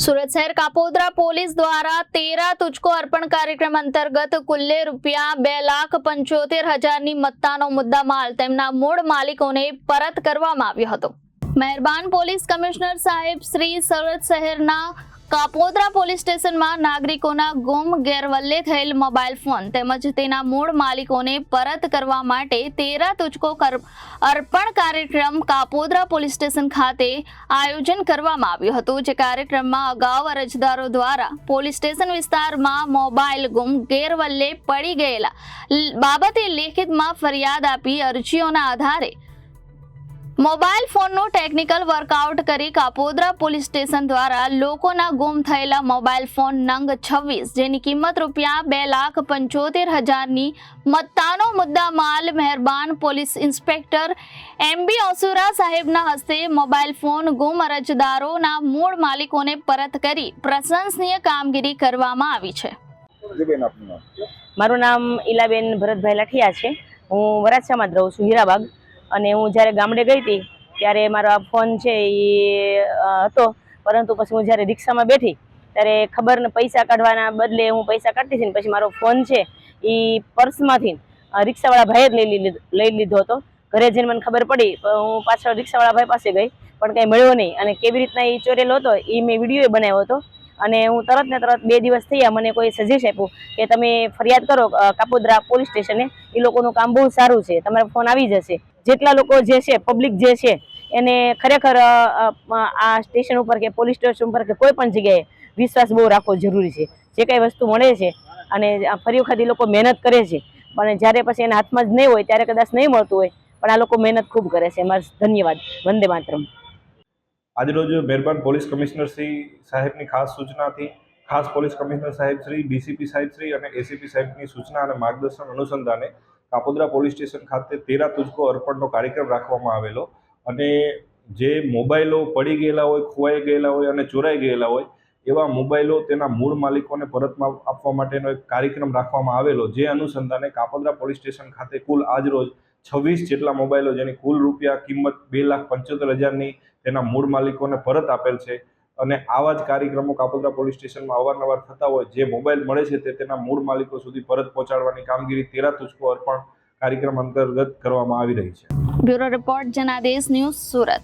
સુરત શહેર કાપોદ્રા પોલીસ દ્વારા 13 તુझको અર્પણ કાર્યક્રમ અંતર્ગત કુલ્લે રૂપિયા 2,75,000ની મત્તાનો મુદ્દામાલ તેમના મૂળ માલિકોને પરત કરવામાં આવ્યો હતો। મહેરબાન પોલીસ કમિશનર સાહેબ શ્રી સુરત શહેરના કાપોદ્રા પોલીસ સ્ટેશનમાં નાગરિકોના ગુમ ગેરવલ્લે થયેલ મોબાઈલ ફોન તેમજ તેના મૂળ માલિકોને પરત કરવા માટે 13 તુझको અર્પણ કાર્યક્રમ કાપોદ્રા પોલીસ સ્ટેશન ખાતે આયોજન કરવામાં આવ્યું હતું। જે કાર્યક્રમમાં અગાઉ અરજદારો દ્વારા પોલીસ સ્ટેશન વિસ્તારમાં મોબાઈલ ગુમ ગેરવલ્લે પડી ગયેલા બાબતે લેખિતમાં ફરિયાદ આપી અરજીઓના આધારે મોબાઈલ ફોનનું ટેકનિકલ વર્કઆઉટ કરી કાપોદ્રા પોલીસ સ્ટેશન દ્વારા લોકોના ગુમ થયેલા મોબાઈલ ફોન નંગ 26 જેની કિંમત રૂપિયા 2,75,000ની મત્તાનો મુદ્દામાલ મહેરબાન પોલીસ ઇન્સ્પેક્ટર એમબી ઓસુરા સાહેબના હસ્તે મોબાઈલ ફોન ગુમ અરજદારોના મૂળ માલિકોને પરત કરી પ્રશંસનીય કામગીરી કરવામાં આવી છે। મારું નામ ઈલાબેન ભરતભાઈ લાઠિયા છે। હું વરાછામાં જ રહું છું, હીરાબાગ। અને હું જ્યારે ગામડે ગઈ હતી ત્યારે મારો આ ફોન છે એ હતો, પરંતુ પછી હું જ્યારે રિક્ષામાં બેઠી ત્યારે ખબર ને પૈસા કાઢવાના બદલે હું પૈસા કાઢતી હતી ને પછી મારો ફોન છે એ પર્સમાંથી રિક્ષાવાળા ભાઈએ જ લઈ લીધો હતો। ઘરે જઈને મને ખબર પડી, હું પાછળ રિક્ષાવાળા ભાઈ પાસે ગઈ પણ કંઈ મળ્યો નહીં। અને કેવી રીતના એ ચોરેલો હતો એ મેં વિડીયો બનાવ્યો હતો અને હું તરત ને તરત 2 દિવસ થયા મને કોઈ સજેશ આપ્યું કે તમે ફરિયાદ કરો કાપોદ્રા પોલીસ સ્ટેશને, એ લોકોનું કામ બહુ સારું છે, તમારો ફોન આવી જશે। જેટલા લોકો જે છે પબ્લિક જે છે એને ખરેખર આ સ્ટેશન ઉપર કે પોલીસ સ્ટેશન ઉપર કે કોઈ પણ જગ્યાએ વિશ્વાસ બહુ રાખવો જરૂરી છે। જે કંઈ વસ્તુ મળે છે અને ફરી વખત એ લોકો મહેનત કરે છે, પણ જ્યારે પછી એના હાથમાં જ નહીં હોય ત્યારે કદાચ નહીં મળતું હોય, પણ આ લોકો મહેનત ખૂબ કરે છે। મારો ધન્યવાદ। વંદે માતરમ। આજરોજ મહેરબાન પોલીસ કમિશનર શ્રી સાહેબની ખાસ સૂચનાથી ખાસ પોલીસ કમિશનર સાહેબ શ્રી, ડીસીપી સાહેબ શ્રી અને એસીપી સાહેબની સૂચના અને માર્ગદર્શન અનુસંધાને કાપોદ્રા પોલીસ સ્ટેશન ખાતે 13 તુझको અર્પણનો કાર્યક્રમ રાખવામાં આવેલો। અને જે મોબાઈલો પડી ગયેલા હોય, ખોવાઈ ગયેલા હોય અને ચોરાઈ ગયેલા હોય એવા મોબાઈલો તેના મૂળ માલિકોને પરત આપવા માટેનો એક કાર્યક્રમ રાખવામાં આવેલો। જે અનુસંધાને કાપોદ્રા પોલીસ સ્ટેશન ખાતે કુલ આજરોજ 26 જેટલા મોબાઈલો જેની કુલ રૂપિયા કિંમત 2,75,000ની તેના મૂળ માલિકોને પરત આપેલ છે। અને આવા જ કાર્યક્રમો કાપોદ્રા પોલીસ સ્ટેશનમાં અવારનવાર થતા હોય, જે મોબાઈલ મળે છે તે તેના મૂળ માલિકો સુધી પરત પહોંચાડવાની કામગીરી 13 તુझको અર્પણ કાર્યક્રમ અંતર્ગત કરવામાં આવી રહી છે। Bureau report Janadesh news, Surat.